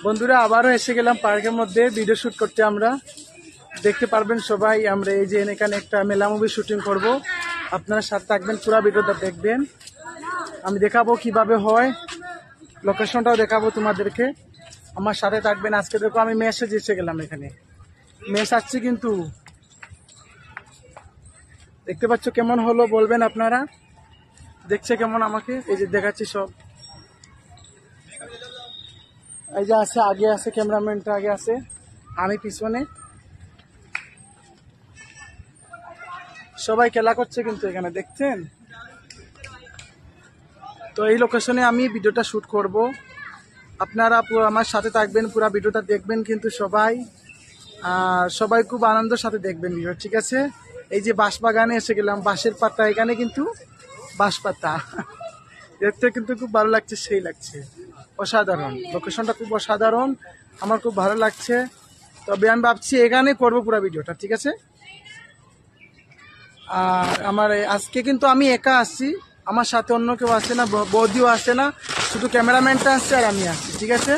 বন্ধুরা আবারও এসে গেলাম পার্কের মধ্যে ভিডিও শুট করতে। আমরা দেখতে পারবেন সবাই, আমরা এই যে এখানে একটা মেলা মুভি শুটিং করব। আপনারা সাথে থাকবেন, পুরো ভিডিওটা দেখবেন। আমি দেখাবো কিভাবে হয়, লোকেশনটাও দেখাবো তোমাদেরকে। আমার সাথে থাকবেন। আজকে দেখো আমি মেসে এসে গেলাম, এখানে মেস আসছি, কিন্তু দেখতে পাচ্ছ কেমন হলো বলবেন আপনারা। দেখছে কেমন আমাকে, এই যে দেখাচ্ছি সব। এই যে আছে, আগে আছে ক্যামেরাম্যানটা, আগে আছে, আমি পিছনে। সবাই খেলা করছে কিন্তু এখানে, দেখছেন তো। এই লোকেশনে আমি ভিডিওটা শুট করব। আপনারা পুরো আমার সাথে থাকবেন, পুরো ভিডিওটা দেখবেন কিন্তু সবাই। আর সবাই খুব আনন্দের সাথে দেখবেন ভিডিও, ঠিক আছে। এই যে বাঁশবাগানে এসে গেলাম, বাঁশের পাতা, এখানে কিন্তু বাঁশ পাতা দেখতে কিন্তু খুব ভালো লাগছে, সেই লাগছে, অসাধারণ। লোকেশনটা খুব অসাধারণ, আমার খুব ভালো লাগছে। তবে আমি ভাবছি এখানে করবো পুরো ভিডিওটা, ঠিক আছে। আর আমার আজকে কিন্তু আমি একা আসছি, আমার সাথে অন্য কেউ আসে না, বৌদিও আসে না, শুধু ক্যামেরাম্যানটা আসছে আর আমি আসছি, ঠিক আছে।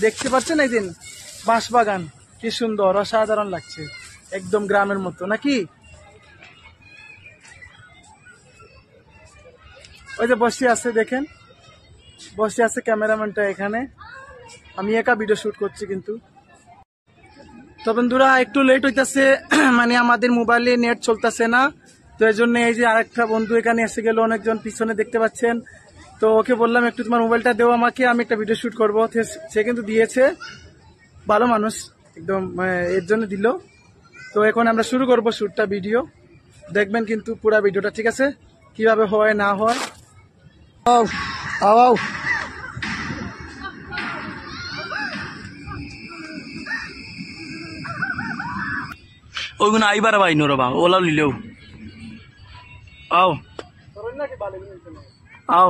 দেখতে পাচ্ছেন এই দিন বাঁশবাগান কি সুন্দর, অসাধারণ লাগছে, একদম গ্রামের মতো নাকি। ওই যে বসে আছে, দেখেন বসে আছে ক্যামেরাম্যানটা এখানে। আমি একা ভিডিও শুট করছি কিন্তু। তো বন্ধুরা একটু লেট হইতেছে, মানে আমাদের মোবাইলে নেট চলতেছে না, তো এই জন্য এই যে আরেকটা বন্ধু এখানে এসে গেল, অনেকজন পিছনে দেখতে পাচ্ছেন। তো ওকে বললাম একটু তোমার মোবাইলটা দেও আমাকে, আমি একটা ভিডিও শুট করবো। সে কিন্তু দিয়েছে, ভালো মানুষ একদম, এর জন্য দিল। তো এখন আমরা শুরু করবো শুটটা, ভিডিও দেখবেন কিন্তু পুরো ভিডিওটা, ঠিক আছে, কিভাবে হয় না হয়। ওইগুলো আইবার ভাই নোরবা ওলা লিলেও আও আও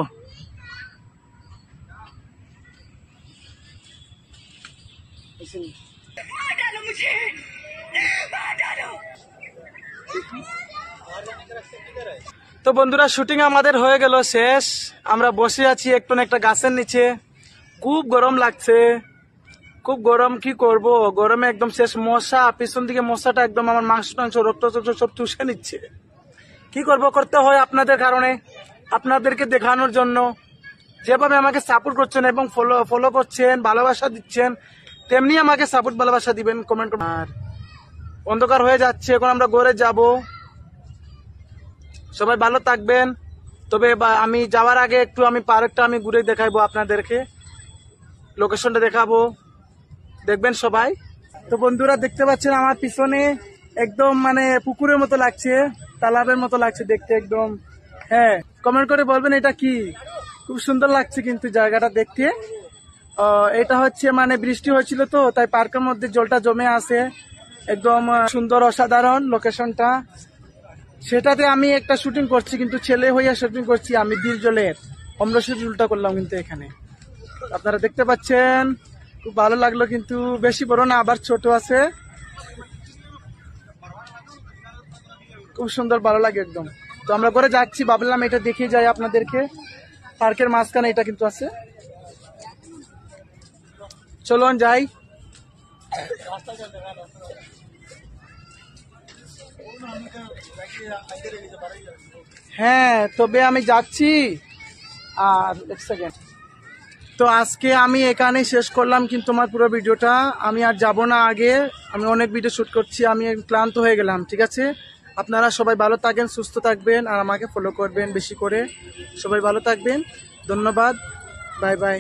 তো বন্ধুরা শুটিং আমাদের হয়ে গেল শেষ। আমরা বসে আছি একটু একটা গাছের নিচে, খুব গরম লাগছে, খুব গরম। কি করব, গরমে একদম শেষ। মশা পিছন দিকে, মশাটা একদম আমার মাংস টাংস রক্ত সব চুষে নিচ্ছে। কি করব, করতে হয় আপনাদের কারণে, আপনাদেরকে দেখানোর জন্য। যেভাবে আমাকে সাপোর্ট করছেন এবং ফলো করছেন, ভালোবাসা দিচ্ছেন, তেমনি আমাকে সাপোর্ট ভালোবাসা দিবেন, কমেন্ট। আর অন্ধকার হয়ে যাচ্ছে, এখন আমরা ঘরে যাব। সবাই ভালো থাকবেন। তবে আমি যাওয়ার আগে একটু আমি পার্কটা আমি ঘুরে দেখাবো আপনাদেরকে, লোকেশনটা দেখাবো, দেখবেন সবাই। তো বন্ধুরা দেখতে পাচ্ছেন আমার পিছনে একদম মানে পুকুরের মতো লাগছে, তালাবের মতো লাগছে দেখতে একদম। হ্যাঁ, কমেন্ট করে বলবেন এটা কি। খুব সুন্দর লাগছে কিন্তু জায়গাটা দেখতে। এটা হচ্ছে মানে বৃষ্টি হয়েছিল তো, তাই পার্কের মধ্যে জলটা জমে আছে, একদম সুন্দর অসাধারণ লোকেশনটা। সেটাতে আমি একটা শুটিং করছি, কিন্তু ছেলে হইয়া শুটিং করছি আমি দিল জলের। আমরা শুধু উল্টা করলাম কিন্তু এখানে, আপনারা দেখতে পাচ্ছেন। খুব ভালো লাগলো কিন্তু, বেশি বড় না, আবার ছোট আছে, খুব সুন্দর, ভালো লাগে একদম। তো আমরা করে যাচ্ছি, ভাবলাম এটা দেখিয়ে যাই আপনাদেরকে। পার্কের মাঝখানে এটা কিন্তু আছে, চলুন যাই। হ্যাঁ, তবে আমি যাচ্ছি। আর এক সেকেন্ড, তো আজকে আমি এখানেই শেষ করলাম কিন্তু আমার পুরো ভিডিওটা। আমি আর যাব না আগে, আমি অনেক ভিডিও শুট করছি, আমি ক্লান্ত হয়ে গেলাম, ঠিক আছে। আপনারা সবাই ভালো থাকবেন, সুস্থ থাকবেন, আর আমাকে ফলো করবেন বেশি করে। সবাই ভালো থাকবেন, ধন্যবাদ, বাই বাই।